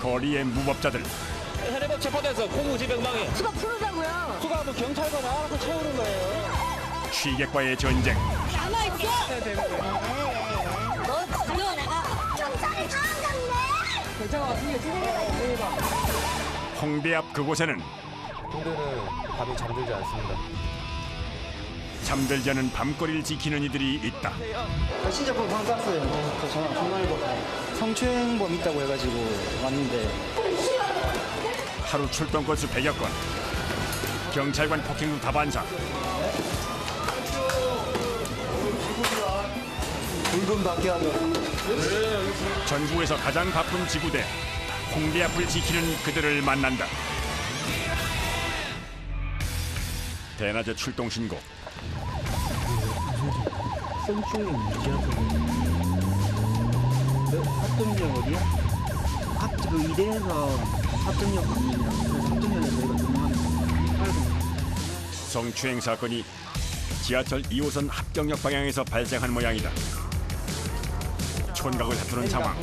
거리의 무법자들. 현해범 체포돼서 공무집행방해. 수가 풀으자고요. 수가 뭐 경찰관 알아서 채우는 거예요. 취객과의 전쟁. 가만히 있어. 너 죽여 내가. 경찰이 사람장이네. 경찰관 같은 게 홍대 앞 그곳에는 홍대는 밤이 잠들지 않습니다. 잠들지 않은 밤거리를 지키는 이들이 있다. 신자분 방 땄어요. 저 전화 알고 성추행범 있다고 해가지고 왔는데 하루 출동 건수 100여 건. 경찰관 폭행도 다반사. 불금 받게 하면 전국에서 가장 바쁜 지구대. 홍대 앞을 지키는 그들을 만난다. 대낮에 출동 신고. 성추행 무지하거든요. 합동역 어디야? 그 이대에서 합동역 갑니다. 그래서 합동역에서 저희가 근무합니다. 성추행 사건이 지하철 2호선 합정역 방향에서 발생한 모양이다. 촌각을 다투는 상황.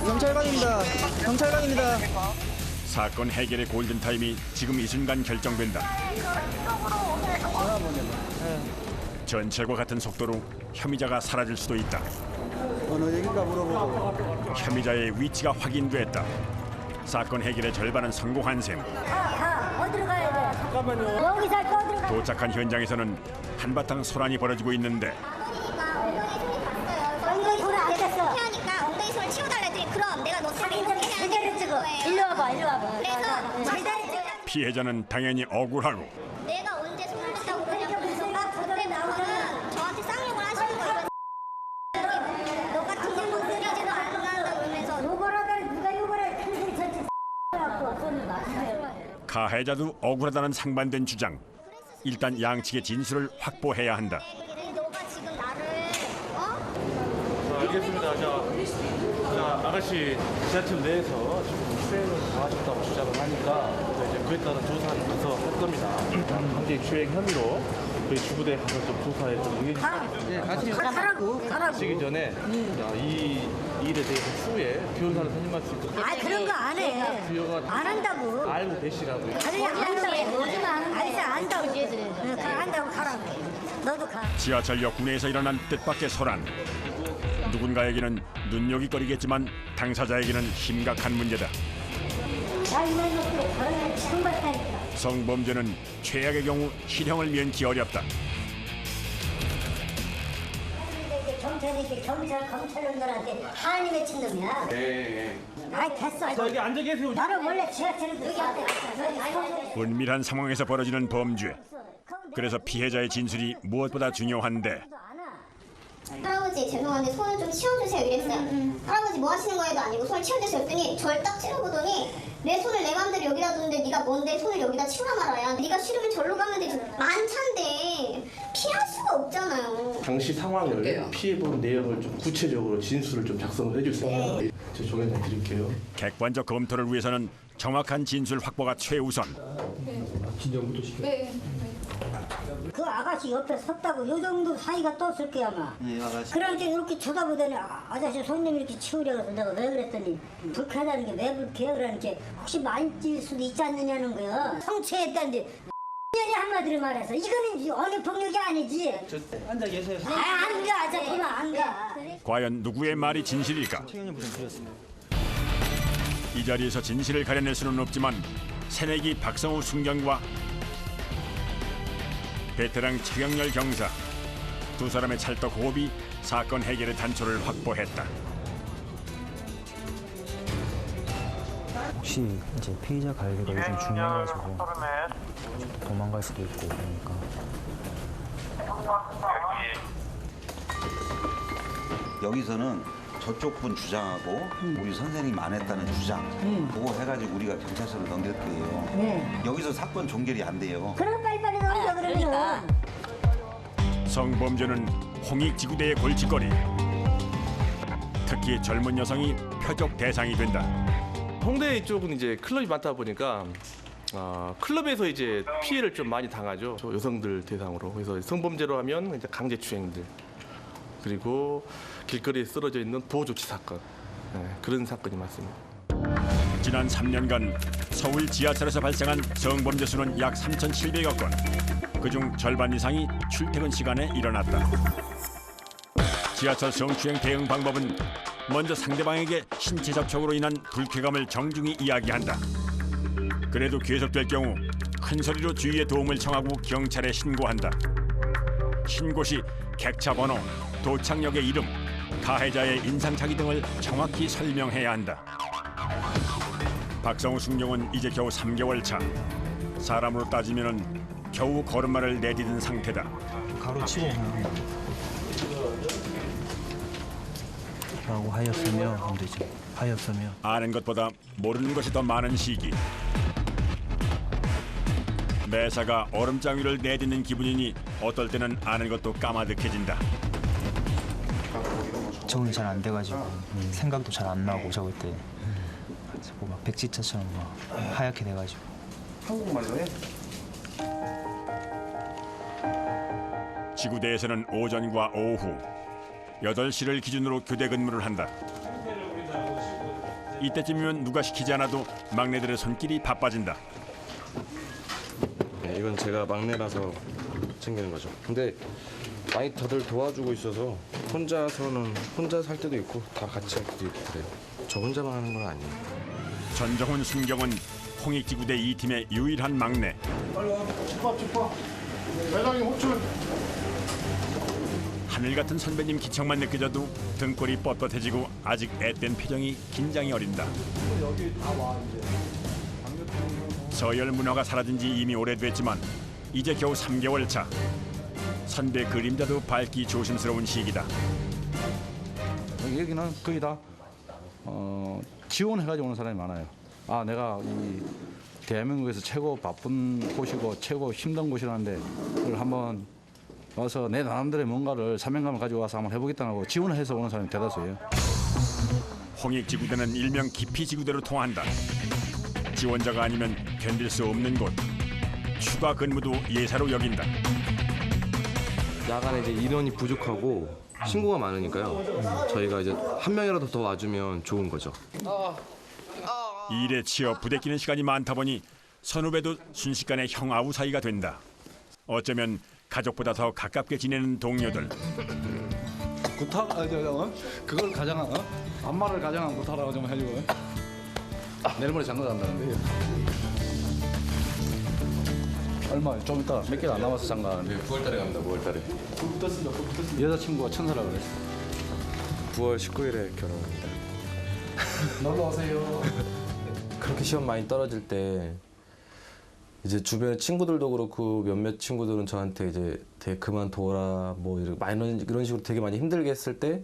경찰관입니다. 경찰관입니다. 사건 해결의 골든타임이 지금 이 순간 결정된다. 전철과 같은 속도로 혐의자가 사라질 수도 있다. 어느 얘기인가 물어보고 혐의자의 위치가 확인됐다. 사건 해결의 절반은 성공한 셈. 어디로 가야 돼? 잠깐만요. 여기서 어디로 가? 도착한 현장에서는 한바탕 소란이 벌어지고 있는데 엉덩이 손을 안 댔어. 피하니까 엉덩이 손을 치워달라 했더니 그럼 내가 너 사진 제대로 찍어. 일로 와봐, 일로 와봐. 그래서 제대로 찍어. 피해자는 당연히 억울하고 내가 언제 손을 댔다고 그냥 무슨가 그때 나오면 저한테 쌍욕을 하시는 거예요. 너 같은 놈은 쓰리지도 않는다 그러면서 욕을 하다니 누가 욕을 해? 큰소리 전체 갖고 손을 놔주세요. 가해자도 억울하다는 상반된 주장. 일단 양측의 진술을 확보해야 한다. 너가 지금 나를 알겠습니다. 자, 아가씨 지하철 내에서 지금 추행을 당하셨다고 주장을 하니까 이제 그에 따른 조사를 가서 할 겁니다. 강제 추행 혐의로 저희 주부대 가서 좀 조사에 좀 응해주시기 가라고. 전에 이 일에 대해서 추후에 변호사를 선임할 수 있도록 아 그런 거 안 해. 안 한다고. 알고 계시라고요. 아니 안 한다고. 알지 안다고. 안다고 가라고. 너도 가. 지하철역 구내에서 일어난 뜻밖의 소란. 누군가에게는 눈요깃거리겠지만 당사자에게는 심각한 문제다. 나 이런 것도 저는 처음 봤다니까. 성범죄는 최악의 경우 실형을 면키 어렵다. 경찰이 검찰원들한테 한이 맺힌 놈이야. 네. 아이 됐어. 여기 앉아 계세요. 나는 원래 지하철에도 여기 앞에 은밀한 상황에서 벌어지는 범죄. 그래서 피해자의 진술이 무엇보다 중요한데 할아버지 죄송한데 손을 좀 치워주세요 이랬어요. 할아버지 뭐 하시는 거예도 아니고 손을 치워주세요 했더니 저를 딱 찔러보더니 내 손을 내 맘대로 여기다 두는데 네가 뭔데 손을 여기다 치우라 말아야. 네가 싫으면 절로 가면 되지. 만찬데 피할 수가 없잖아요. 당시 상황을 피해본 내용을 좀 구체적으로 진술을 좀 작성을 해주세요. 제 조견장 드릴게요. 객관적 검토를 위해서는 정확한 진술 확보가 최우선. 진정부터 시켜. 그 아가씨 옆에 섰다고 요 정도 사이가 떴을 거야 아마. 네, 아가씨. 그러니까 이렇게 쳐다보더니 아저씨 손님 이렇게 치우려고 해서 내가 왜 그랬더니 불쾌하다는 게 왜 불쾌해? 그러니까 혹시 만질 수도 있지 않느냐는 거야. 성추했다는데 년이 한마디로 말해서 이거는 언어 폭력이 아니지. 앉아 계세요. 안 가. 잠깐만 안 가. 과연 누구의 말이 진실일까? 최경련 부장 드렸습니다. 이 자리에서 진실을 가려낼 수는 없지만 새내기 박성우 순경과 베테랑 최경렬 경사 두 사람의 찰떡 호흡이 사건 해결의 단초를 확보했다. 혹시 이제 피의자 관리가 요즘 중요해가지고 도망갈 수도 있고 그러니까 여기서는 저쪽 분 주장하고 우리 선생님 안 했다는 주장 그거 해가지고 우리가 경찰서로 넘길 거예요. 네. 여기서 사건 종결이 안 돼요. 그럼 빨리빨리 넘겨 그러면. 성범죄는 홍익지구대의 골칫거리. 특히 젊은 여성이 표적 대상이 된다. 홍대 이쪽은 이제 클럽이 많다 보니까 클럽에서 이제 피해를 좀 많이 당하죠. 여성들 대상으로. 그래서 성범죄로 하면 이제 강제추행들. 그리고 길거리에 쓰러져 있는 보호조치 사건, 그런 사건이 많습니다. 지난 3년간 서울 지하철에서 발생한 성범죄 수는 약 3,700여 건. 그중 절반 이상이 출퇴근 시간에 일어났다. 지하철 성추행 대응 방법은 먼저 상대방에게 신체 접촉으로 인한 불쾌감을 정중히 이야기한다. 그래도 계속될 경우 큰 소리로 주위의 도움을 청하고 경찰에 신고한다. 신고 시 객차 번호, 도착역의 이름, 가해자의 인상착의 등을 정확히 설명해야 한다. 박성우 순경은 이제 겨우 3개월 차. 사람으로 따지면은 겨우 걸음마를 내디딘 상태다. 가로치고 라고 하였으며 하면 되죠. 하였으며. 아는 것보다 모르는 것이 더 많은 시기. 매사가 얼음장 위를 내딛는 기분이니 어떨 때는 아는 것도 까마득해진다. 적응이 잘 안 돼가지고 생각도 잘 안 나고 적을 때 막 백지처럼 막 하얗게 돼가지고. 한국말로 해? 지구대에서는 오전과 오후 8시를 기준으로 교대 근무를 한다. 이때쯤이면 누가 시키지 않아도 막내들의 손길이 바빠진다. 네, 이건 제가 막내라서 챙기는 거죠. 근데 많이 다들 도와주고 있어서 혼자 살 때도 있고 다 같이 할 때도 있고 그래요. 저 혼자만 하는 건 아니에요. 전정훈, 순경은 홍익지구대 2팀의 유일한 막내. 빨리 와. 집합. 매장님 호출. 하늘 같은 선배님 기척만 느껴져도 등골이 뻣뻣해지고 아직 앳된 표정이 긴장이 어린다. 서열 문화가 사라진 지 이미 오래됐지만 이제 겨우 3개월 차. 선배 그림자도 밝기 조심스러운 시기다. 여기는 거의 다 지원해가지고 오는 사람이 많아요. 아, 내가 이 대한민국에서 최고 바쁜 곳이고 최고 힘든 곳이라는데 그걸 한번 와서 내 나름대로의 뭔가를 사명감을 가지고 와서 한번 해보겠다고 지원해서 오는 사람이 대다수예요. 홍익지구대는 일명 기피지구대로 통한다. 지원자가 아니면 견딜 수 없는 곳. 추가 근무도 예사로 여긴다. 야간에 이제 인원이 부족하고 신고가 많으니까요. 저희가 이제 한 명이라도 더 와주면 좋은 거죠. 일에 치여 부대끼는 시간이 많다 보니 선후배도 순식간에 형아우 사이가 된다. 어쩌면 가족보다 더 가깝게 지내는 동료들. 구타? 그걸 가장한 안마를 가장한 구타라고 좀 해주고. 내일 모레 장가 간다는데. 얼마 좀 이따 몇 개가 안 남아서 장가 가는데. 9월달에 갑니다. 9월달에. 여자친구가 천사라 그랬어. 9월 19일에 결혼합니다. 놀러 오세요. 그렇게 시험 많이 떨어질 때 이제 주변 친구들도 그렇고 몇몇 친구들은 저한테 이제 되게 그만둬라 뭐 이런 식으로 되게 많이 힘들게 했을 때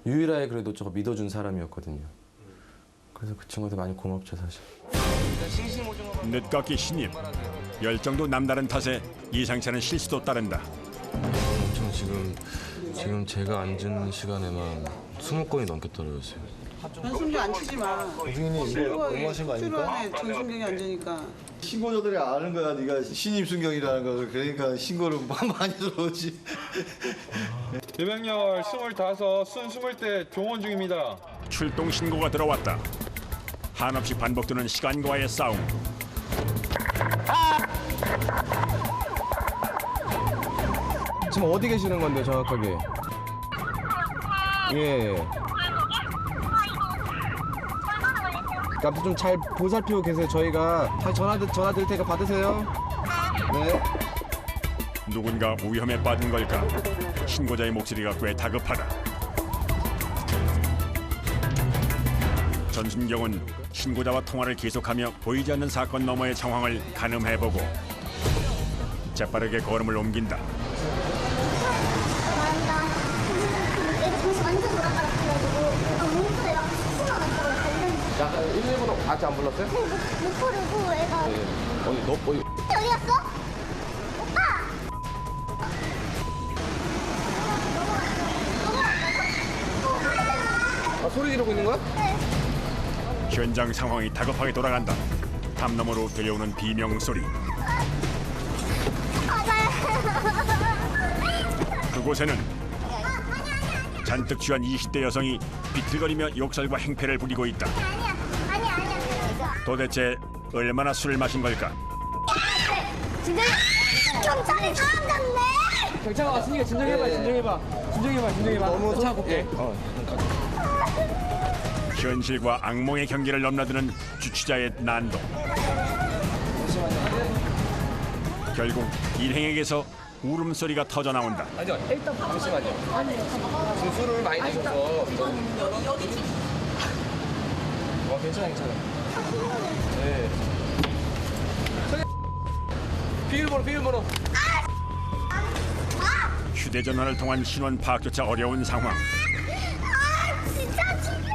유일하게 그래도 저 믿어준 사람이었거든요. 그래서 그 친구한테 많이 고맙죠 사실. 늦깎이 신입. 열정도 남다른 탓에 예상치 실수도 따른다. 엄청 지금 제가 앉은 시간에만 20건이 넘게 떨어졌어요. 전순경 안 치지 마. 선생님 이거 너무 하신 거 아닙니까? 필요하네. 전순경이 안 되니까. 신고자들이 아는 거야. 네가 신입 순경이라는 거. 그러니까 신고를 많이 들어오지. 대병렬 25, 순 20대 종원 중입니다. 출동 신고가 들어왔다. 한없이 반복되는 시간과의 싸움. 지금 어디 계시는 건데 정확하게? 예. 아무튼 좀 잘 보살피고 계세요. 저희가 전화 드릴 테니까 받으세요. 네. 누군가 위험에 빠진 걸까? 신고자의 목소리가 꽤 다급하다. 전순경은 신고자와 통화를 계속하며 보이지 않는 사건 너머의 상황을 가늠해보고 재빠르게 걸음을 옮긴다. 약간 119도 아직 안 불렀어요? 못 부르고 애가 어디? 어디 갔어? 오빠! 소리 지르고 있는 거야? 현장 상황이 다급하게 돌아간다. 담 너머로 들려오는 비명 소리. 그곳에는 잔뜩 취한 20대 여성이 비틀거리며 욕설과 행패를 부리고 있다. 도대체 얼마나 술을 마신 걸까? 진짜 경찰이 사람 잡네. 경찰가 왔으니까 진정해봐. 너무 차 볼게. 현실과 악몽의 경계를 넘나드는 주취자의 난동. 결국 일행에게서 울음소리가 터져 나온다. 아니요, 일단 잠시만요. 지금 술을 많이 드셔서. 괜찮아. 네. 비밀번호. 휴대전화를 통한 신원 파악조차 어려운 상황.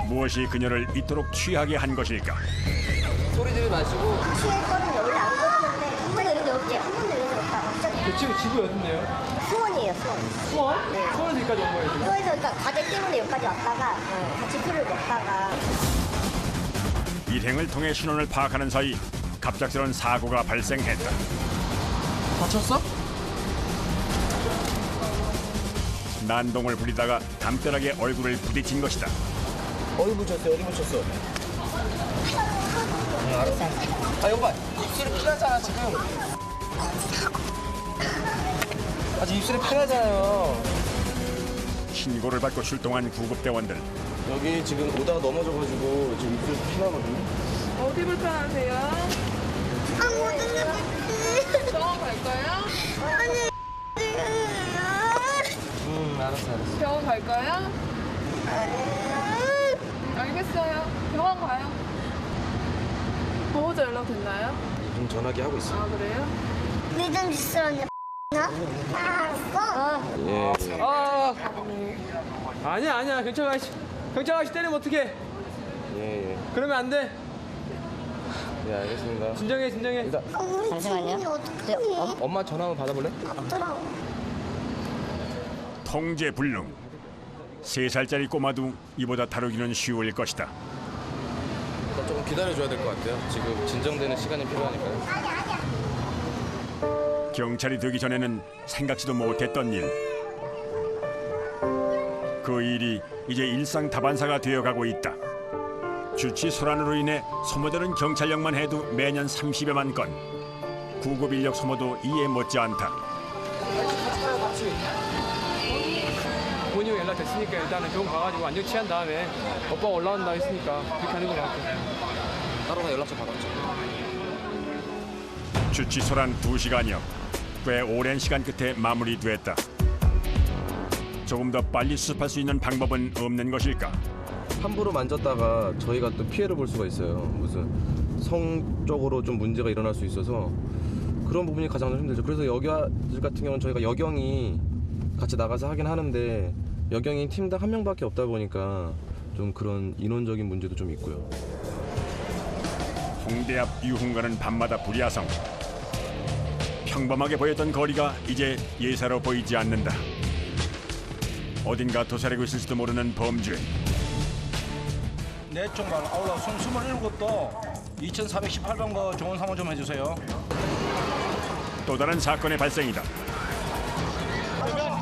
무엇이 그녀를 이토록 취하게 한 것일까? 소리 지르지 마시고. 취할 거는 원래 안 그러는데 한 번도 이런 적 없지. 한 번도 이런 적 없다. 그 친구 집이 어딘데요? 수원이에요, 수원. 네. 수원에서 여기까지 온 거예요, 지금? 수원에서 그러니까 가족 때문에 여기까지 왔다가 같이 술을 먹다가 일행을 통해 신원을 파악하는 사이 갑작스러운 사고가 발생했다. 다쳤어? 난동을 부리다가 담벼락에 얼굴을 부딪힌 것이다. 어디 붙였어? 알았어. 아, 여봐. 입술이 피나잖아, 지금. 아직 입술이 피나잖아요. 신고를 받고 출동한 구급대원들. 여기 지금 오다가 넘어져가지고 지금 입술 피나거든요. 어디 불편하세요? 아무튼 병원 갈까요? 아니 알았어. 병원 갈까요? 알겠어요. 병원 가요. 보호자 연락 됐나요? 지금 전화기 하고 있어요. 아, 그래요? 내좀 있으라냐 나? 알았어. 예. 아니야. 경찰 아저씨 때리면 어떡해? 예. 그러면 안 돼. 예, 알겠습니다. 진정해. 일단 잠시만요. 어떡해? 엄마 전화 한번 받아볼래? 통제 불능. 3살짜리 꼬마도 이보다 다루기는 쉬울 것이다. 일단 조금 기다려줘야 될 것 같아요. 지금 진정되는 시간이 필요하니까요. 경찰이 되기 전에는 생각지도 못했던 일. 그 일이 이제 일상 다반사가 되어가고 있다. 주치 소란으로 인해 소모되는 경찰력만 해도 매년 30여만 건. 구급 인력 소모도 이에 못지않다. 같이. 본인 연락 됐으니까 일단은 병원 가가지고 완전 취한 다음에 오빠가 올라온다 했으니까 그렇게 하는 거 같아. 따로 연락처 받았죠. 주치 소란 2시간여. 꽤 오랜 시간 끝에 마무리됐다. 조금 더 빨리 수습할 수 있는 방법은 없는 것일까? 함부로 만졌다가 저희가 또 피해를 볼 수가 있어요. 무슨 성적으로 좀 문제가 일어날 수 있어서 그런 부분이 가장 힘들죠. 그래서 여기들 같은 경우는 저희가 여경이 같이 나가서 하긴 하는데 여경이 팀당 1명밖에 없다 보니까 좀 그런 인원적인 문제도 좀 있고요. 홍대 앞 유흥가는 밤마다 불야성. 평범하게 보였던 거리가 이제 예사로 보이지 않는다. 어딘가 도사리고 있을지도 모르는 범죄. 내 쪽만 아울러 27도 2418번거 정원 상호 좀 해주세요. 또 다른 사건의 발생이다.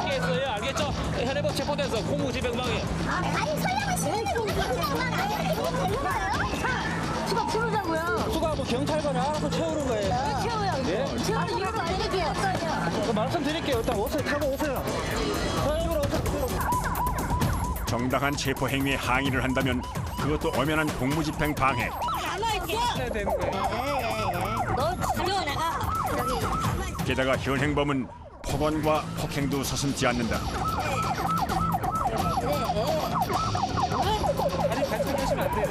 피했어요, 알겠죠? 현해법 체포돼서 공무집행방해. 아니 설명을 시키는 수가 부르자고요. 수가 뭐 경찰관이 알아서 채우는 거예요. 채워요. 네? 채워서 이러면 안 될게요. 말씀드릴게요. 일단 오세요. 타고 오세요. 정당한 체포 행위에 항의를 한다면 그것도 엄연한 공무집행 방해. 해야 되는 거예요. 너 죽여 내가. 게다가 현행범은 폭언과 폭행도 서슴지 않는다. 아니, 발전하시면 안 돼요.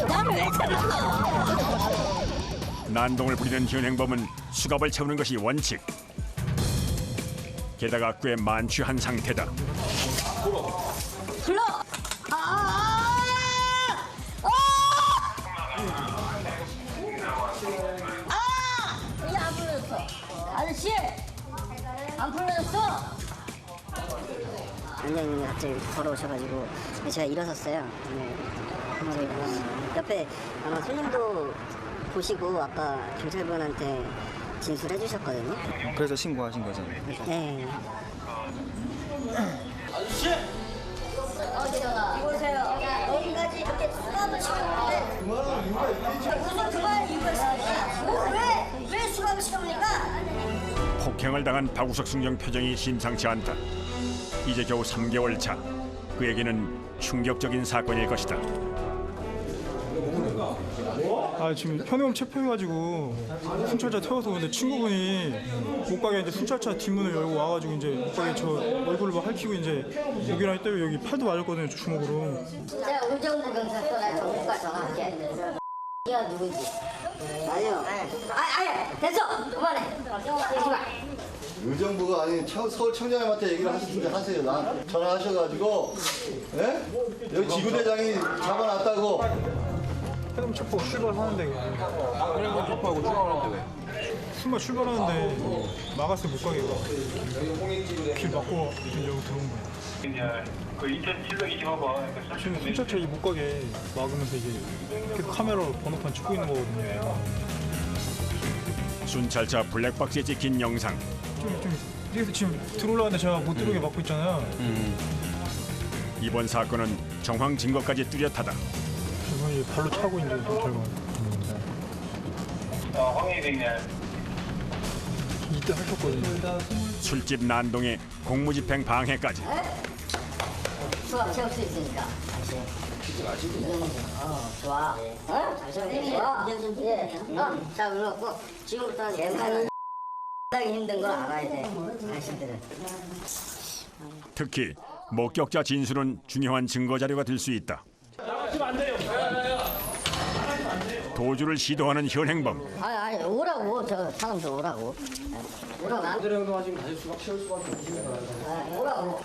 나를 왜 찾았어? 난동을 부리는 현행범은 수갑을 채우는 것이 원칙. 게다가 꽤 만취한 상태다. 불러. 이게 안 불러졌어. 아저씨, 안 불러졌어. 원장님이 갑자기 걸어오셔가지고 제가 일어섰어요. 그래서 옆에 아마 손님도 보시고 아까 경찰분한테 진술해 주셨거든요. 그래서 신고하신 거잖아요. 네. 사형을 당한 박우석 승정 표정이 심상치 않다. 이제 겨우 3개월 차. 그에게는 충격적인 사건일 것이다. 지금 현행범 체포해가지고 순찰차 태워서 근데 친구분이 못 가게 이제 순찰차 뒷문을 열고 와가지고 이제 못 가게 저 얼굴을 막 핥히고 이제 여기랑 때리고 여기 팔도 맞았거든요, 주먹으로. 내가 의정부 경찰서 내가 전국까지 전화할게. 네가 누구지? 아니요. 됐어. 그만해. 얘기 마. 의정부가 아닌 서울청장님한테 얘기를 하세요. 나 전화하셔가지고, 예? 여기 지구대장이 잡아놨다고. 현행범 체포 출발하는데 현행범 체포하고 출발하는데 왜? 출발하는데 막았어요, 못 가게. 길 막고 여기 들어온 거예요. 그 2725번 지금 순찰차 못 가게 막으면서 이제 계속 카메라로 번호판 찍고 있는 거거든요. 순찰차 블랙박스에 찍힌 영상. 여기서 지금 들어올라는데 제가 못 들어오게 막고 있잖아요. 이번 사건은 정황 증거까지 뚜렷하다. 이번에 발로 차고 있는 경찰관. 황희등이야. 이때 하셨거든요. 술집 난동에 공무집행 방해까지. 수학 채울 수 있으니까. 좋아. 좋아. 자, 그래갖고 지금부터 예산은 힘든 걸 알아야 돼. 당신들은. 특히 목격자 진술은 중요한 증거 자료가 될 수 있다. 도주를 시도하는 현행범. 아니 오라고 저 사람들 오라고. 오라고. 그대로 행동하시면 다시 수박 채울 수밖에 없습니다. 오라고.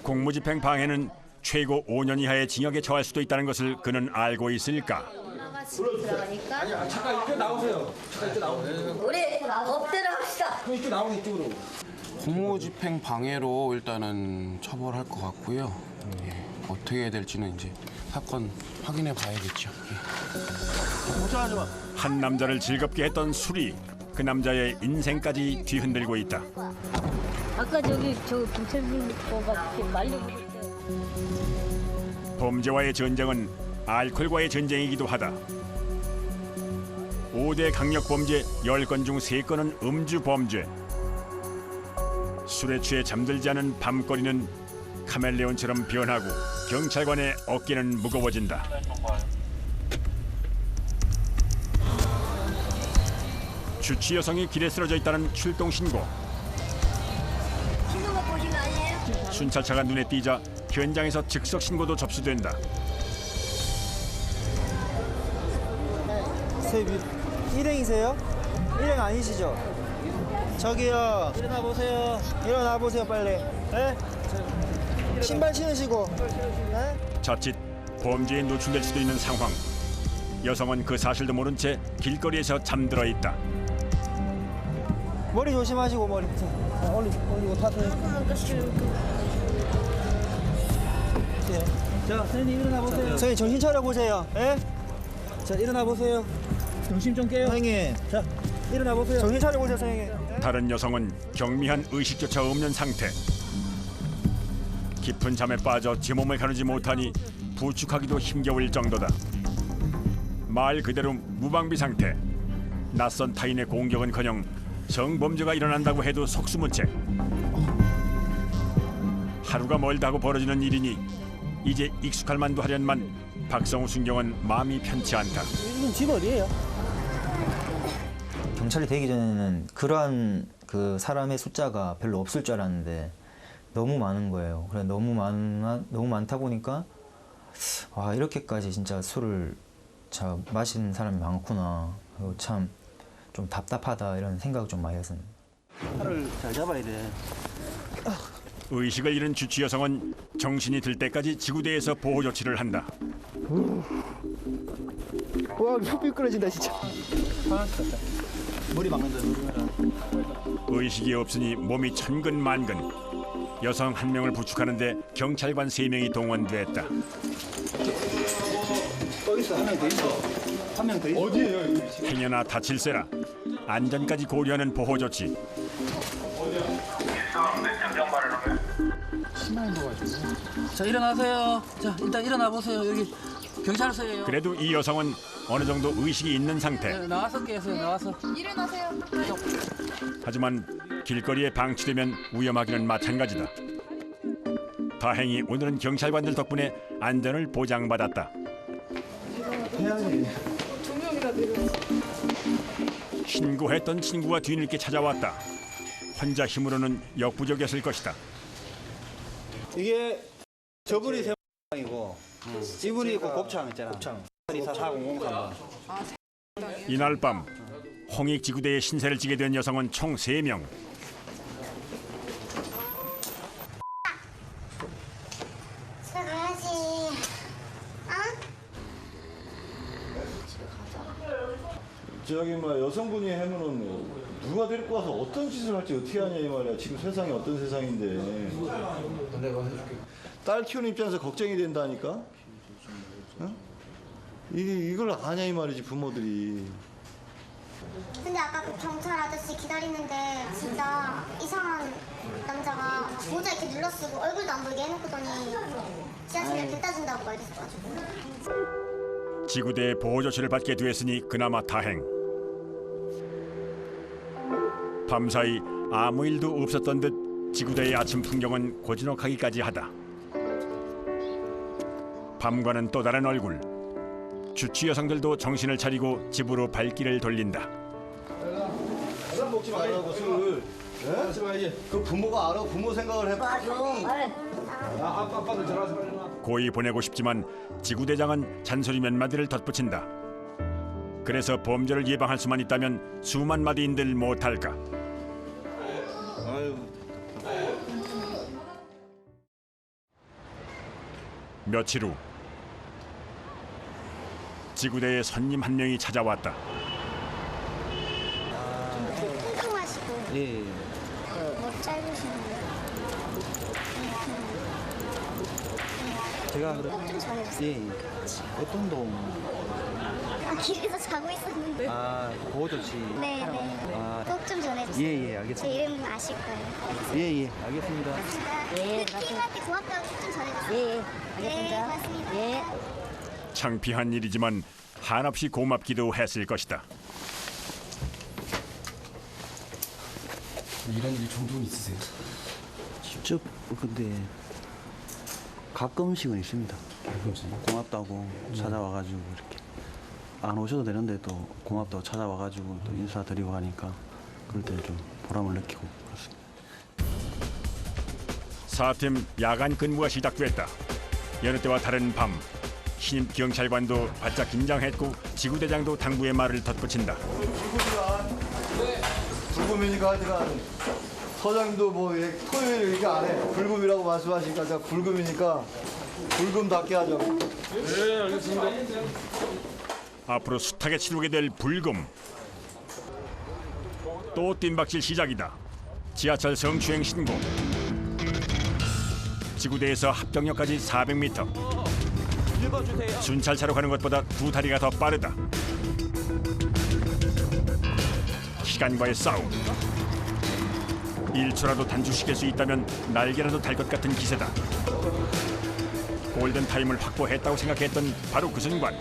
공무집행 방해는 최고 5년 이하의 징역에 처할 수도 있다는 것을 그는 알고 있을까? 들어가니까. 잠깐 이쪽 나오세요. 우리 법대로 합시다. 이쪽 나오는 이쪽으로. 공무집행 방해로 일단은 처벌할 것 같고요. 예, 어떻게 해야 될지는 이제 사건 확인해 봐야겠죠. 한 남자를 즐겁게 했던 술이 그 남자의 인생까지 뒤흔들고 있다. 아까 저기 저 경찰분 거가 이렇게 말리고 있대. 범죄와의 전쟁은 알코올과의 전쟁이기도 하다. 5대 강력범죄 10건 중 3건은 음주범죄. 술에 취해 잠들지 않은 밤거리는 카멜레온처럼 변하고 경찰관의 어깨는 무거워진다. 주치 여성이 길에 쓰러져 있다는 출동 신고. 신고 받고 오신 거 아니에요? 순찰차가 눈에 띄자 현장에서 즉석 신고도 접수된다. 일행이세요? 일행 아니시죠? 저기요. 일어나 보세요. 일어나 보세요, 빨리. 네? 신발 신으시고. 네? 자칫 범죄에 노출될 수도 있는 상황. 여성은 그 사실도 모른 채 길거리에서 잠들어 있다. 머리 조심하시고 머리. 올리고 타세요. 자, 선생님 일어나 보세요. 선생님 정신 차려 보세요. 예? 자, 일어나 보세요. 정신 좀 깨요. 선생님. 자, 일어나 보세요. 정신 차려 보세요, 선생님. 다른 여성은 경미한 의식조차 없는 상태. 깊은 잠에 빠져 제 몸을 가누지 못하니 부축하기도 힘겨울 정도다. 말 그대로 무방비 상태. 낯선 타인의 공격은커녕 성범죄가 일어난다고 해도 속수무책. 하루가 멀다 하고 벌어지는 일이니 이제 익숙할 만도 하련만 박성우 순경은 마음이 편치 않다. 이건 집 어디예요? 경찰이 되기 전에는 그러한 그 사람의 숫자가 별로 없을 줄 알았는데 너무 많은 거예요. 그래 너무 많다 보니까 와 이렇게까지 진짜 술을 마시는 사람이 많구나. 그리고 참 좀 답답하다 이런 생각을 좀 많이 했습니다. 팔을 잘 잡아야 돼. 의식을 잃은 주치 여성은 정신이 들 때까지 지구대에서 보호 조치를 한다. 와, 속 미끄러진다 진짜. 머리 막는다. 의식이 없으니 몸이 천근만근. 여성 한 명을 부축하는데 경찰관 3명이 동원됐다. 거기서 한 명 더 있어. 한 명 더 있어. 어디에요? 행여나 다칠세라 안전까지 고려하는 보호 조치. 자, 일어나세요. 자, 일단 일어나 보세요. 여기 경찰서예요. 그래도 이 여성은 어느 정도 의식이 있는 상태. 나와서 깨세요. 나와서. 일어나세요. 하지만 길거리에 방치되면 위험하기는 마찬가지다. 다행히 오늘은 경찰관들 덕분에 안전을 보장받았다. 두 명이나 데려왔어. 신고했던 친구가 뒤늦게 찾아왔다. 혼자 힘으로는 역부족이었을 것이다. 이게 저분이 세방이고 이분이 그 곱창 있잖아. 곱창. 24400 이날 밤 홍익지구대에 신세를 지게 된 여성은 총 3명. 집에 가야지. 저기 뭐 여성분이 하면은 누가 데리고 와서 어떤 짓을 할지 어떻게 하냐 이 말이야. 지금 세상이 어떤 세상인데. 내가 해줄게. 딸 키우는 입장에서 걱정이 된다니까. 어? 이걸 아냐 이 말이지 부모들이. 근데 아까 그 경찰 아저씨 기다리는데 진짜 이상한 남자가 모자 이렇게 눌러쓰고 얼굴도 안 보이게 해놓고더니 지하철에 데려다 준다고 말했어가지고. 지구대의 보호 조치를 받게 되었으니 그나마 다행. 밤사이 아무 일도 없었던 듯 지구대의 아침 풍경은 고즈넉하기까지 하다. 밤과는 또 다른 얼굴. 주치 여성들도 정신을 차리고 집으로 발길을 돌린다. 술 먹지 말라고 술. 그 부모가 알아. 부모 생각을 해봐. 아빠들 전화해서 빨리 와. 고이 보내고 싶지만 지구대장은 잔소리 몇 마디를 덧붙인다. 그래서 범죄를 예방할 수만 있다면 수만 마디인들 못할까. 아유. 며칠 후 지구대에 손님 한 명이 찾아왔다. 뚱뚱하시고 예. 뭐 짧으시는데. 제가 그래. 좀 전해주세요. 예. 어떤 동? 길에서 자고 있었는데. 보호 조치. 네네. 꼭 좀 전해주세요. 예, 알겠습니다. 제 이름 아실 거예요. 예, 알겠습니다. 네, 피임한테 고맙다고 꼭 좀 전해주세요. 예, 알겠습니다. 네, 고맙습니다. 예. 창피한 일이지만 한없이 고맙기도 했을 것이다. 이런 일 종종 있으세요? 직접 근데 가끔씩은 있습니다. 고맙다고 찾아와가지고 이렇게 안 오셔도 되는데 또 고맙다고 찾아와가지고 또 인사드리고 하니까 그럴 때 좀 보람을 느끼고 그렇습니다. 사팀 야간 근무가 시작됐다. 여느 때와 다른 밤 신임 경찰관도 바짝 긴장했고 지구대장도 당부의 말을 덧붙인다. 불금이니까 하여간 서장도 뭐 토요일 이렇게 안 해. 불금이라고 말씀하시니까 제가 불금이니까 불금답게 하죠. 네, 알겠습니다. 앞으로 숱하게 치르게 될 불금. 또 뜀박질 시작이다. 지하철 성추행 신고. 지구대에서 합정역까지 400m. 순찰차로 가는 것보다 두 다리가 더 빠르다. 시간과의 싸움. 1초라도 단축시킬 수 있다면 날개라도 달 것 같은 기세다. 골든타임을 확보했다고 생각했던 바로 그 순간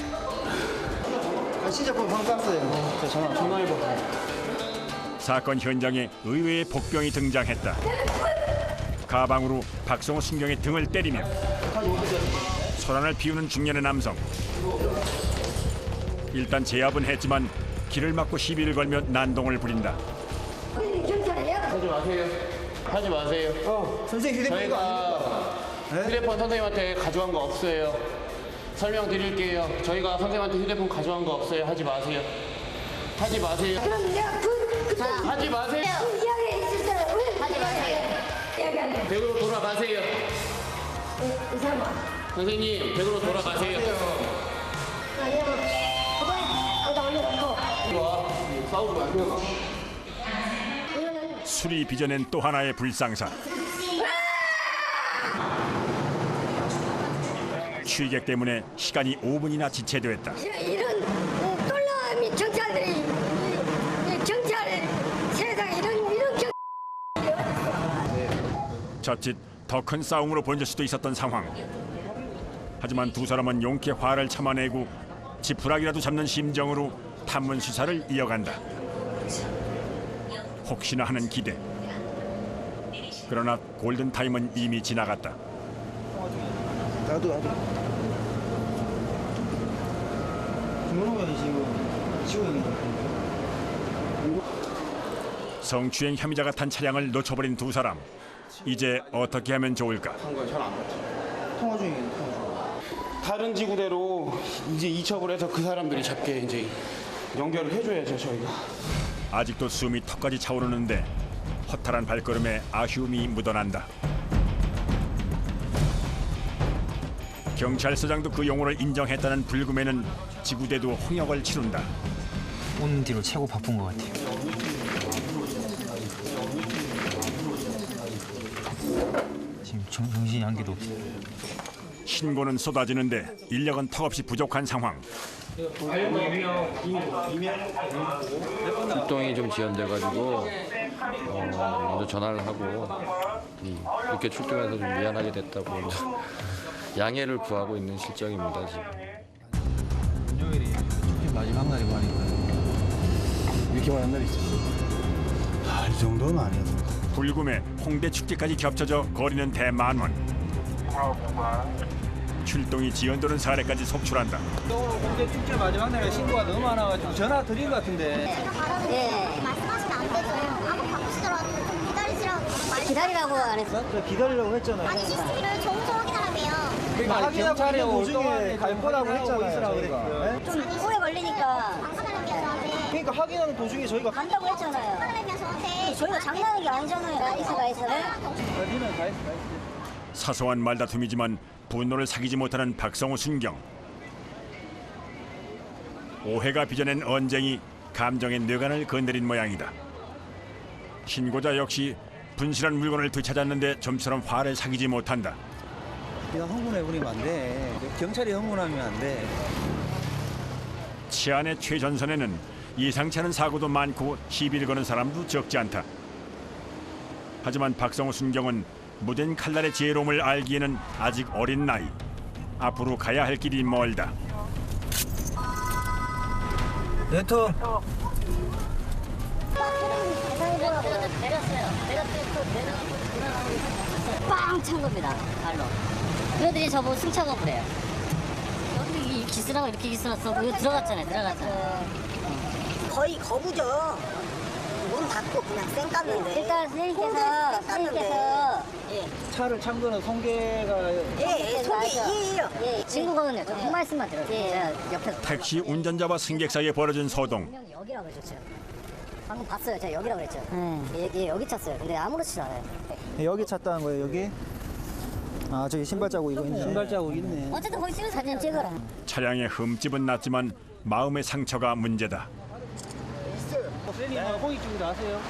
신제품 방금 깠어요. 전화해봐. 사건 현장에 의외의 복병이 등장했다. 가방으로 박성호 순경의 등을 때리며 소란을 피우는 중년의 남성. 일단 제압은 했지만 길을 막고 시비를 걸며 난동을 부린다. 하지 마세요. 하지 마세요. 선생님 휴대폰 이거 저희가 휴대폰 선생님한테 가져간 거 없어요. 설명드릴게요. 저희가 선생님한테 휴대폰 가져간 거 없어요. 하지 마세요. 하지 마세요. 그럼 내가 하지 마세요. 이야기 있을 때 왜 하지 마세요. 이야기 안 해? 댁으로 돌아가세요. 이 사람아. 선생님, 댁으로 돌아가세요. 아니야. 거기다 올려놓고. 와, 싸우지 말고. 술이 빚어낸 또 하나의 불상사. 취객 때문에 시간이 5분이나 지체됐다. 이런 똘라미 경찰들이 경찰 세상 이런 자칫 더 큰 싸움으로 번질 수도 있었던 상황. 하지만 두 사람은 용케 화를 참아내고 지푸라기라도 잡는 심정으로 탐문 수사를 이어간다. 혹시나 하는 기대. 그러나 골든타임은 이미 지나갔다. 나도. 김원호가 지금 치고 있는 거. 성추행 혐의자가 탄 차량을 놓쳐버린 두 사람. 이제 어떻게 하면 좋을까? 통화 중이에요. 다른 지구대로 이제 이첩을 해서 그 사람들이 잡게 이제 연결을 해줘야죠 저희가. 아직도 숨이 턱까지 차오르는데 허탈한 발걸음에 아쉬움이 묻어난다. 경찰서장도 그 용어를 인정했다는 불금에는 지구대도 홍역을 치룬다. 오는 뒤로 최고 바쁜 것 같아요. 지금 정신이 한 개도 없어요. 신고는 쏟아지는데 인력은 턱없이 부족한 상황. 출동이 좀 지연돼가지고 먼저 전화를 하고 이렇게 출동해서 좀 미안하게 됐다고 먼저 양해를 구하고 있는 실정입니다 지금. 금요일이 마지막 날이고 하니까 이렇게 많은 날이 있었어요. 이 정도는 아니었어요. 불금에 홍대 축제까지 겹쳐져 거리는 대만원. 출동이 지연되는 사례까지 속출한다. 근데 축제 마지막 날에 신고가 너무 많아가지고 전화 드린 것 같은데. 네. 말씀하시면 안 되죠. 아무 바쁘시더라도 좀 기다리시라고. 기다리라고 안 했어? 기다리라고 했잖아요. 아니 CCTV를 정서 확인하라며요. 그러니까 확인하고 올 동안에 갈 거라고 했잖아요. 좀 오래 걸리니까. 그러니까 확인하는 도중에 저희가 간다고 했잖아요. 저희가 장난하는 게 아니잖아요. 가이스. 어디는 가이스. 사소한 말다툼이지만 분노를 사귀지 못하는 박성우 순경. 오해가 빚어낸 언쟁이 감정의 뇌관을 건드린 모양이다. 신고자 역시 분실한 물건을 되찾았는데 좀처럼 화를 사귀지 못한다. 네가 흥분해버리면 안 돼. 경찰이 흥분하면 안 돼. 치안의 최전선에는 예상치 않은 사고도 많고 시비를 거는 사람도 적지 않다. 하지만 박성우 순경은 무댄 칼날의 지혜로움을 알기에는 아직 어린 나이. 앞으로 가야 할 길이 멀다. 네트. 빵 찬 겁니다. 발로. 그 애들이 저보고 승차가 그래요. 여기 기스라고 이렇게 기스났어. 여기 들어갔잖아요. 거의 거부죠. 문 닫고 그냥 쌩깠는데. 일단 선생님께서 차를 찬 거는 송계가. 예, 송계예요. 예, 친구거든요. 한 말씀만 들었어요. 제가 옆에서. 택시 운전자와 승객 사이에 벌어진 소동. 분명히 여기라고 그러셨죠. 방금 봤어요. 제가 여기라고 그랬죠. 예, 여기 찼어요. 근데 아무렇지도 않아요. 여기 찼다는 거예요, 여기? 아, 저기 신발 자국 이거 있네. 신발 자국 있네. 어쨌든 거기 찍은 사진 찍어라. 차량의 흠집은 났지만 마음의 상처가 문제다. 선생님, 홍익 쪽으로 아세요?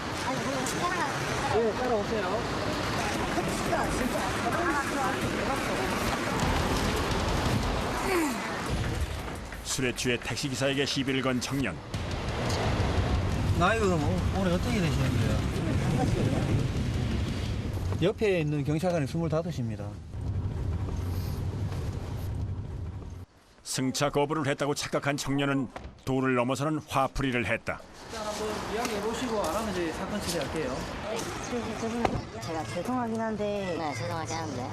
네, 따라오세요. 술에 취해 택시기사에게 시비를 건 청년. 나이가 올해 어떻게 되시는데요? 옆에 있는 경찰관이 25입니다. 승차 거부를 했다고 착각한 청년은 도를 넘어서는 화풀이를 했다. 일단 한번 이야기해 보시고 안 하면 이제 사건 처리할게요. 제가 죄송하긴 한데. 네, 죄송하긴 한데.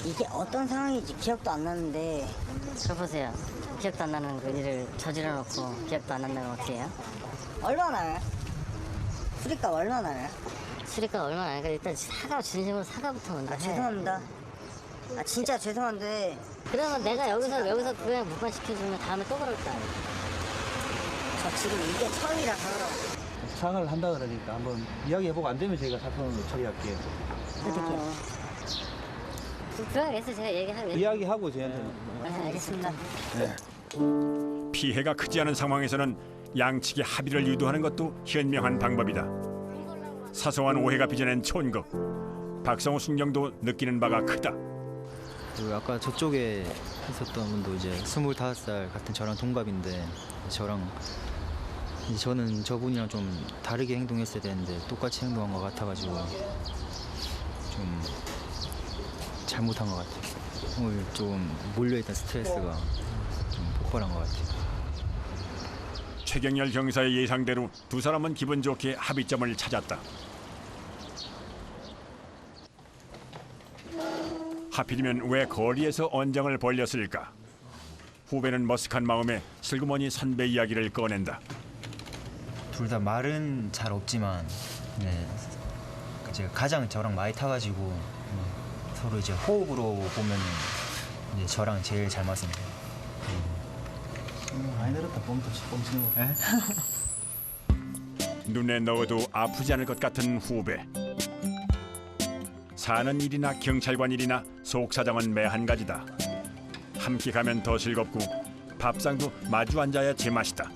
이게 어떤 상황인지 기억도 안 나는데. 여보세요. 기억도 안 나는 그 일을 저질러 놓고 기억도 안 난다면 어떻게 해요? 얼마나 나요? 수리값 얼마나 나요? 수리값 얼마나 나요? 일단 진심으로 사과부터 먼저 해. 죄송합니다. 진짜 죄송한데. 그러면 내가 여기서 그냥 무관시켜주면 다음에 또 그럴 거야. 저 지금 이게 처음이라서. 사과를 한다 그러니까 한번 이야기해보고 안 되면 저희가 사건을 처리할게요. 그래서 제가 얘기하면 이야기하고 저희한테. 네, 알겠습니다. 피해가 크지 않은 상황에서는 양측의 합의를 유도하는 것도 현명한 방법이다. 사소한 오해가 빚어낸 촌극. 박성우 순경도 느끼는 바가 크다. 그 아까 저쪽에 있었던 분도 이제 25살 같은 저랑 동갑인데 저는 저분이랑 좀 다르게 행동했어야 되는데 똑같이 행동한 것 같아가지고 좀 잘못한 것 같아요. 오늘 좀 몰려있던 스트레스가 좀 폭발한 것 같아요. 최경열 경사의 예상대로 두 사람은 기분 좋게 합의점을 찾았다. 하필이면 왜 거리에서 언쟁을 벌였을까? 후배는 머쓱한 마음에 슬그머니 선배 이야기를 꺼낸다. 둘 다 말은 잘 없지만 이제 가장 저랑 많이 타가지고 서로 이제 호흡으로 보면은 이제 저랑 제일 잘 맞습니다. 많이 늘었다. 뻥치는 거. 눈에 넣어도 아프지 않을 것 같은 후배. 사는 일이나 경찰관 일이나 속사정은 매 한 가지다. 함께 가면 더 즐겁고 밥상도 마주 앉아야 제맛이다.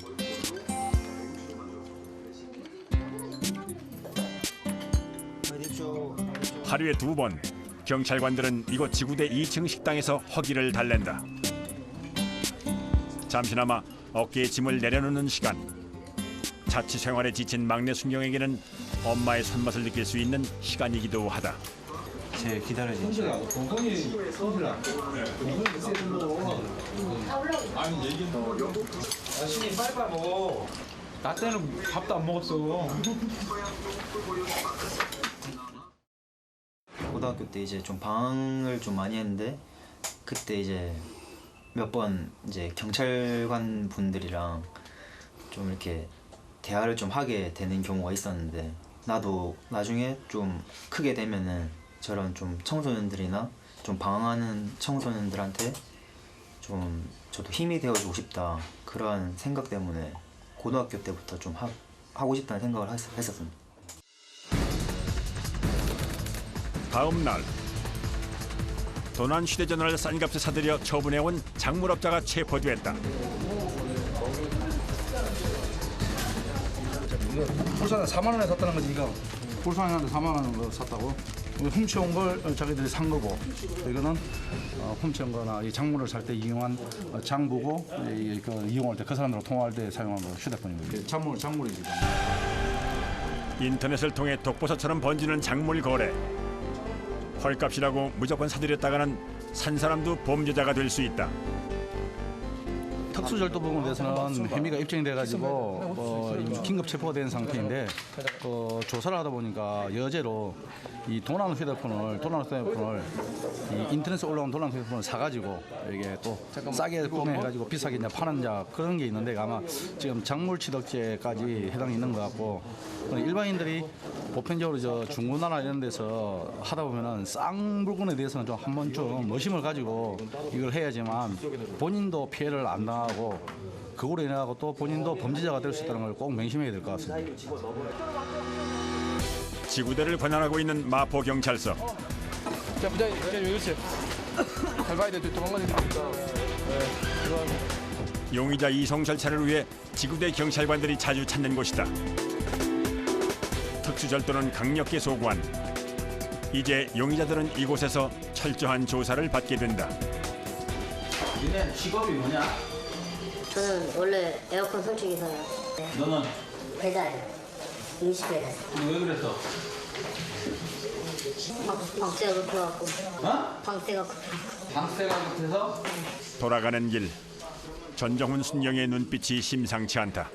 하루에 2번 경찰관들은 이곳 지구대 2층 식당에서 허기를 달랜다. 잠시나마 어깨에 짐을 내려놓는 시간. 자취 생활에 지친 막내 순경에게는 엄마의 손맛을 느낄 수 있는 시간이기도 하다. 제 기다려지죠. 신이 빨리빨리 먹어. 나 때는 밥도 안 먹었어. 고등학교 때 이제 좀 방황을 좀 많이 했는데 그때 이제 몇 번 이제 경찰관 분들이랑 좀 이렇게 대화를 좀 하게 되는 경우가 있었는데 나도 나중에 좀 크게 되면은 저런 좀 청소년들이나 좀 방황하는 청소년들한테 좀 저도 힘이 되어주고 싶다 그런 생각 때문에 고등학교 때부터 좀 하고 싶다는 생각을 했었습니다. 다음 날 도난 휴대전화를 싼 값에 사들여 처분해온 작물업자가 체포됐다. 불산에 4만 원에 샀다는 거지 이거. 불산한테 4만 원으로 샀다고. 훔쳐온 걸 자기들이 산 거고 이거는 훔쳐온 거나 이 작물을 살 때 이용한 장부고 이용할 때 그 사람들하고 통화할 때 사용한 거 휴대폰이고 작물이지. 인터넷을 통해 독버섯처럼 번지는 작물 거래. 헐값이라고 무조건 사들였다가는 산 사람도 범죄자가 될 수 있다. 특수절도법에 대해서는 혐의가 입증이 돼가지고 이미 긴급 체포가 된 상태인데 조사를 하다 보니까 여제로 이 도난 휴대폰을 이 인터넷에 올라온 도난 휴대폰을 사가지고 이게 또 싸게 구매해가지고 비싸게 이제 파는 자 그런 게 있는데 아마 지금 작물취득죄까지 해당이 있는 것 같고 일반인들이 보편적으로 저 중고나라 이런 데서 하다 보면은 쌍 물건에 대해서는 좀 한 번쯤 의심을 가지고 이걸 해야지만 본인도 피해를 안 당하고 그거로 인해 가지고 또 본인도 범죄자가 될 수 있다는 걸 꼭 명심해야 될 것 같습니다. 지구대를 관할하고 있는 마포경찰서. 자, 부장님 여기 있어요. 잘 봐야 돼. 도망가는 거니까. 용의자 이송 절차를 위해 지구대 경찰관들이 자주 찾는 곳이다. 특수절도는 강력히 소구한. 이제 용의자들은 이곳에서 철저한 조사를 받게 된다. 니네 직업이 뭐냐? 저는 원래 에어컨 설치기사예요. 너는? 배달, 음식 배달. 왜 그랬어? 방세가 급해갖고. 어? 방세가 급해. 방세가 급해서? 돌아가는 길. 전정훈 순경의 눈빛이 심상치 않다.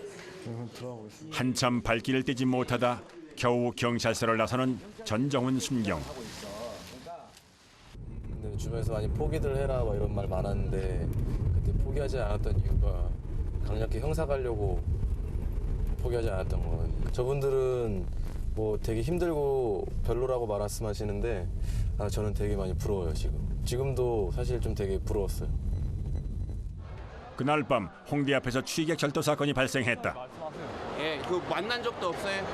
한참 발길을 떼지 못하다 겨우 경찰서를 나서는 전정훈 순경. 근데 주변에서 많이 포기들 해라 막 이런 말 많았는데 그때 포기하지 않았던 이유가 강력히 형사 가려고 포기하지 않았던 거예요. 저분들은 뭐 되게 힘들고 별로라고 말씀하시는데 저는 되게 많이 부러워요 지금도 사실 좀 되게 부러웠어요. 그날 밤 홍대 앞에서 취객 절도 사건이 발생했다. 예, 그 만난 적도 없어요.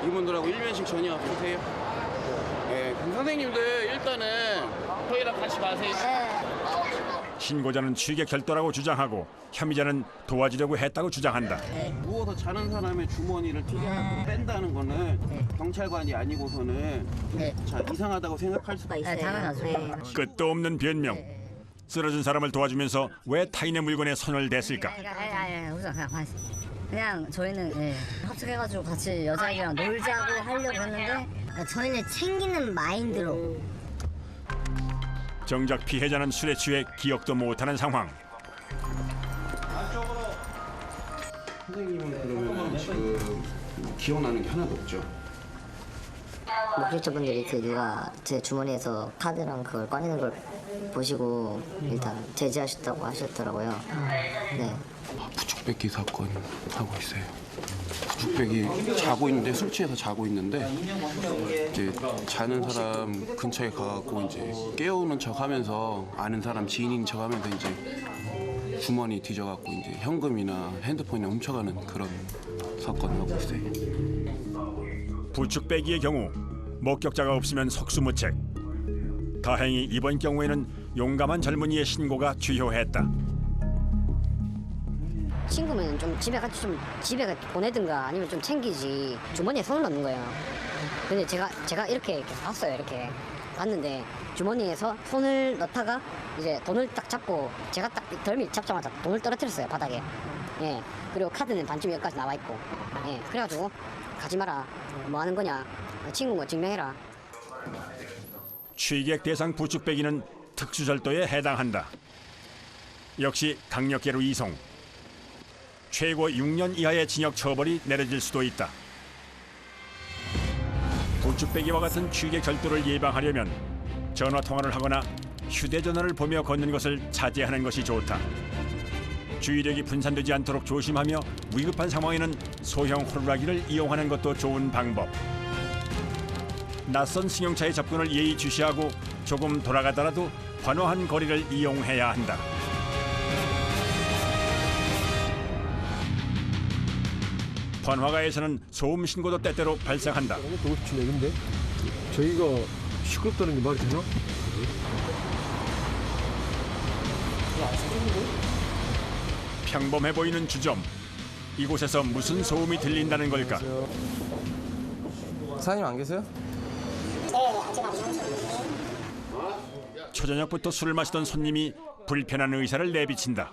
이분들하고 일면식 전혀 없으세요. 예, 그럼 선생님들 일단은 저희랑 같이 가세요. 신고자는 취객 절도라고 주장하고 혐의자는 도와주려고 했다고 주장한다. 누워서 자는 사람의 주머니를 튀겨갖고 뺀다는 거는 경찰관이 아니고서는 자, 이상하다고 생각할 수가 있어요. 끝도 없는 변명. 쓰러진 사람을 도와주면서 왜 타인의 물건에 손을 댔을까? 우선 그냥 저희는 합숙해가지고 같이 여자애들이랑 놀자고 하려고 했는데 저희는 챙기는 마인드로. 정작 피해자는 술에 취해 기억도 못하는 상황. 선생님은 그러면 지금 기억나는 게 하나도 없죠? 목격자분들이 그 누가 제 주머니에서 카드랑 그걸 꺼내는 걸 보시고 일단 제지하셨다고 하셨더라고요. 네. 부축배기 사건 하고 있어요. 부축배기 자고 있는데 술 취해서 자고 있는데 이제 자는 사람 근처에 가갖고 이제 깨우는 척하면서 아는 사람 지인인 척하면서 이제 주머니 뒤져갖고 이제 현금이나 핸드폰이나 훔쳐가는 그런 사건 하고 있어요. 부축배기의 경우 목격자가 없으면 속수무책. 다행히 이번 경우에는 용감한 젊은이의 신고가 주요했다. 친구면 좀 집에 같이 좀 집에 보내든가 아니면 좀 챙기지 주머니에 손을 넣는 거예요. 근데 제가 이렇게 봤어요. 이렇게 봤는데 주머니에서 손을 넣다가 이제 돈을 딱 잡고 제가 딱 덜미 잡자마자 돈을 떨어뜨렸어요 바닥에. 예. 그리고 카드는 반쯤 여기까지 나와 있고. 예. 그래가지고 가지 마라. 뭐 하는 거냐. 친구인 거 증명해라. 취객 대상 부축배기는 특수절도에 해당한다. 역시 강력계로 이송. 최고 6년 이하의 징역 처벌이 내려질 수도 있다. 부축배기와 같은 취객 절도를 예방하려면 전화 통화를 하거나 휴대전화를 보며 걷는 것을 자제하는 것이 좋다. 주의력이 분산되지 않도록 조심하며 위급한 상황에는 소형 호루라기를 이용하는 것도 좋은 방법. 낯선 승용차의 접근을 예의주시하고 조금 돌아가더라도 번화한 거리를 이용해야 한다. 번화가에서는 소음 신고도 때때로 발생한다. 근데 저희가 시끄럽다는 게 말이 되나? 평범해 보이는 주점. 이곳에서 무슨 소음이 들린다는 걸까? 사장님 안 계세요? 네, 아직 안 나오셨는데. 초저녁부터 술을 마시던 손님이 불편한 의사를 내비친다.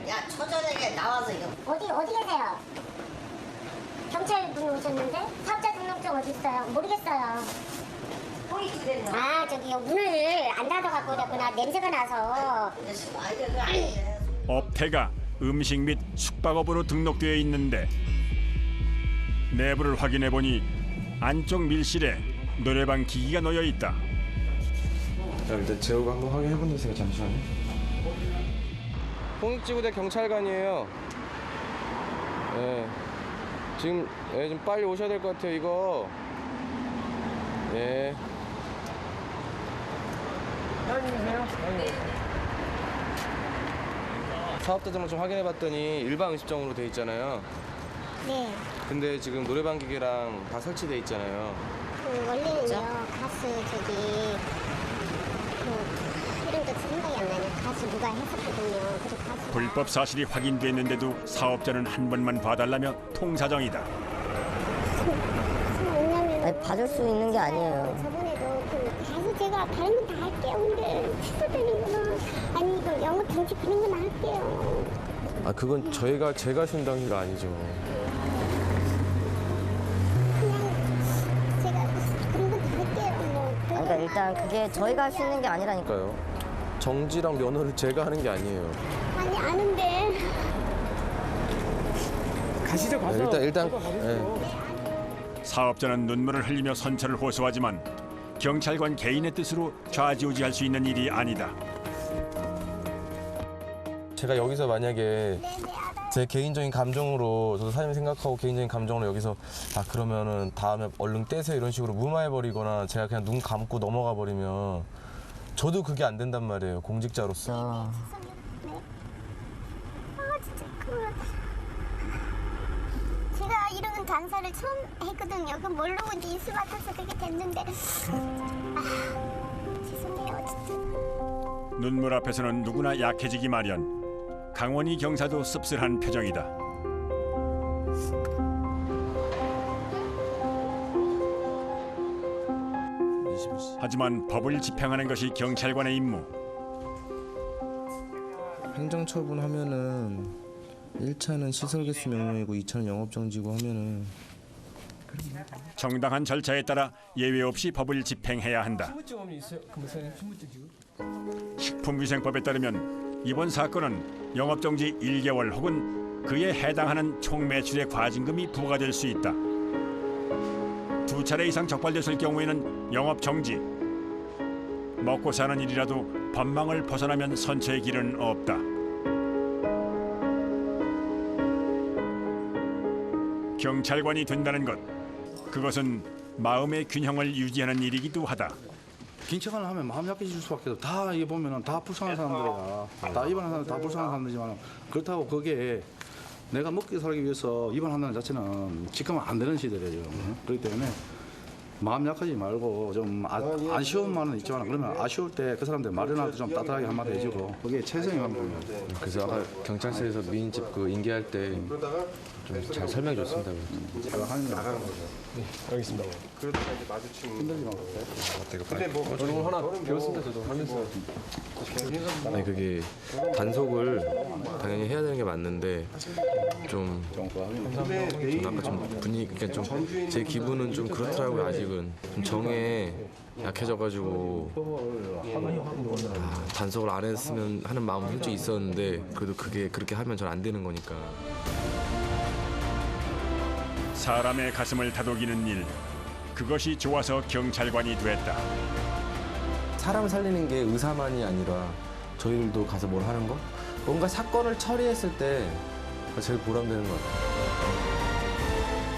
야, 초저녁에 나와서 이거. 어디 계세요? 경찰분 오셨는데? 사업자 등록증 어디 있어요? 모르겠어요. 아, 저기요. 문을 안 닫아갖고 그랬구나. 냄새가 나서. 업태가 음식 및 숙박업으로 등록되어 있는데 내부를 확인해 보니 안쪽 밀실에 노래방 기기가 놓여 있다. 자, 일단 제호가 한번 확인해 보세요. 잠시만요. 홍익지구대 경찰관이에요. 예. 지금 좀 빨리 오셔야 될 것 같아요. 이거. 예. 사장님이세요? 사업자 등록 좀 확인해봤더니 일반 음식점으로 돼 있잖아요. 네. 근데 지금 노래방 기계랑 다 설치돼 있잖아요. 원래는요. 가스 이름도 생각이 안 나요. 가스 누가 했었거든요. 그래서 가스. 불법 사실이 확인됐는데도 사업자는 한 번만 봐달라며 통사정이다. 아니, 받을 수 있는 게 아니에요. 저번에도 가서 제가 다른 건 다 할게요. 근데 취소되는구나. 아니 이거 영업 정지 그런 건 할게요. 아, 그건 제가 신당한 게 아니죠. 제가 그런 건 다 할게요. 뭐. 그러니까 일단 그게 저희가 할 수 있는 게 아니라니까요. 그러니까요. 정지랑 면허를 제가 하는 게 아니에요. 아니 아는데. 가시죠, 가서. 네, 일단 예. 사업자는 눈물을 흘리며 선처를 호소하지만 경찰관 개인의 뜻으로 좌지우지할 수 있는 일이 아니다. 제가 여기서 만약에 제 개인적인 감정으로 저도 사장님 생각하고 개인적인 감정으로 여기서 아 그러면은 다음에 얼른 떼세요 이런 식으로 무마해버리거나 제가 그냥 눈 감고 넘어가 버리면 저도 그게 안 된단 말이에요. 공직자로서. 진짜 그만. 제가 이런 단사를 처음 했거든요. 그 모르고 이제 입수 맡아서 그렇게 됐는데. 죄송해요, 진짜. 눈물 앞에서는 누구나 약해지기 마련. 강원희 경사도 씁쓸한 표정이다. 하지만 법을 집행하는 것이 경찰관의 임무. 행정처분하면은 1차는 시설 개수 명령이고 2차는 영업정지고 하면은 정당한 절차에 따라 예외 없이 법을 집행해야 한다. 신분증이 있어요? 신분증 지금? 식품위생법에 따르면 이번 사건은 영업정지 1개월 혹은 그에 해당하는 총 매출의 과징금이 부과될 수 있다. 2차례 이상 적발됐을 경우에는 영업 정지. 먹고 사는 일이라도 법망을 벗어나면 선처의 길은 없다. 경찰관이 된다는 것, 그것은 마음의 균형을 유지하는 일이기도 하다. 경찰관을 하면 마음 약해질 수밖에 없어. 다 이게 보면은 다 불쌍한 사람들이야. 다 입원한 사람들 다 불쌍한 사람들이지만 그렇다고 거기에 내가 먹기 살기 위해서 입원한다는 자체는 지금은 안 되는 시대래요. 지금. 그렇기 때문에 마음 약하지 말고 좀 아쉬운 말은 있지만 그러면 아쉬울 때 그 사람들 말이라도 좀 따뜻하게 한마디 해주고 그게 최선의 방법이에요. 그래서 아까 경찰서에서 미인집 그 인계할 때 좀 잘 설명해 줬습니다. 잘 하는 거 네, 알겠습니다. 그러다가 이제 마주친 힘들지 마. 근데 뭐 저도 하나 배웠습니다. 저도 하면서 아니 그게 단속을 당연히 해야 되는 게 맞는데 좀 저는 아까 좀 분위기가 좀 제 기분은 좀 그렇더라고요. 아직은 좀 정에 약해져가지고 단속을 안 했으면 하는 마음은 솔직히 있었는데 그래도 그게 그렇게 하면 전 안 되는 거니까. 사람의 가슴을 다독이는 일, 그것이 좋아서 경찰관이 됐다. 사람을 살리는 게 의사만이 아니라 저희들도 가서 뭘 하는 거? 뭔가 사건을 처리했을 때 제일 보람되는 것 같아요.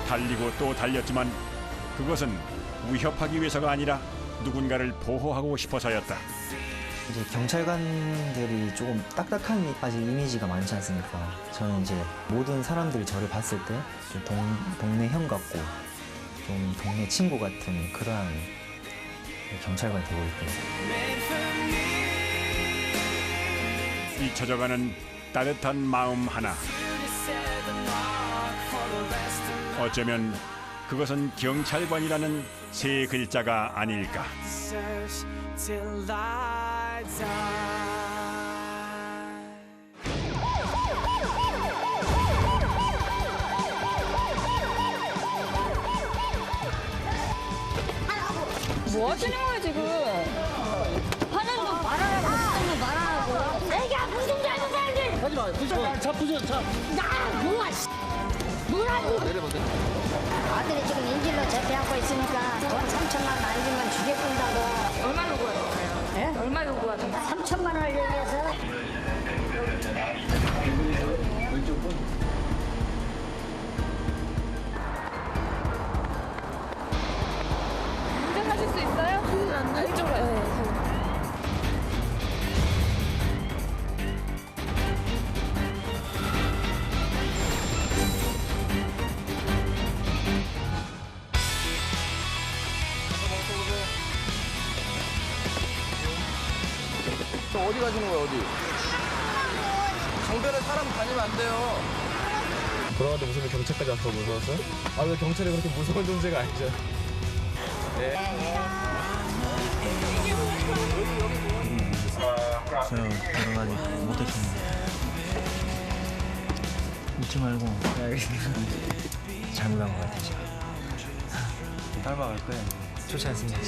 달리고 또 달렸지만 그것은 위협하기 위해서가 아니라 누군가를 보호하고 싶어서였다. 이제 경찰관들이 조금 딱딱한 아직 이미지가 많지 않습니까? 저는 이제 모든 사람들이 저를 봤을 때 좀 동네 형 같고 좀 동네 친구 같은 그러한 경찰관이 되고 있고요. 잊혀져가는 따뜻한 마음 하나. 어쩌면 그것은 경찰관이라는 세 글자가 아닐까. 뭐 하시는 거예요 지금? 하는 거 말하라고 하는 거 말하라고. 내가 무슨 잘못하는데? 하지 마. 부서. 자 부서. 자. 나 뭐야? 뭐라고? 아들이 지금 인질로 잡혀갖고 있으니까 돈 3천만 원 안 주면 죽여본다고. 얼마 요구하셨어요? 예? 얼마 요구하셨어요? 3천만 원을 얘기해서 운전하실 수 있어요? 이쪽으로. 네. 저 어디 가시는 거예요, 어디? 강변에 사람 다니면 안 돼요. 돌아가는데 무슨 경찰까지 와서 무서웠어요? 아, 왜 경찰이 그렇게 무서운 존재가 아니죠? 네. 저 결혼 아직 못했습니다. 웃지 말고 잘못한 것 같아요. 닮아갈 거예요. 좋지 않습니다.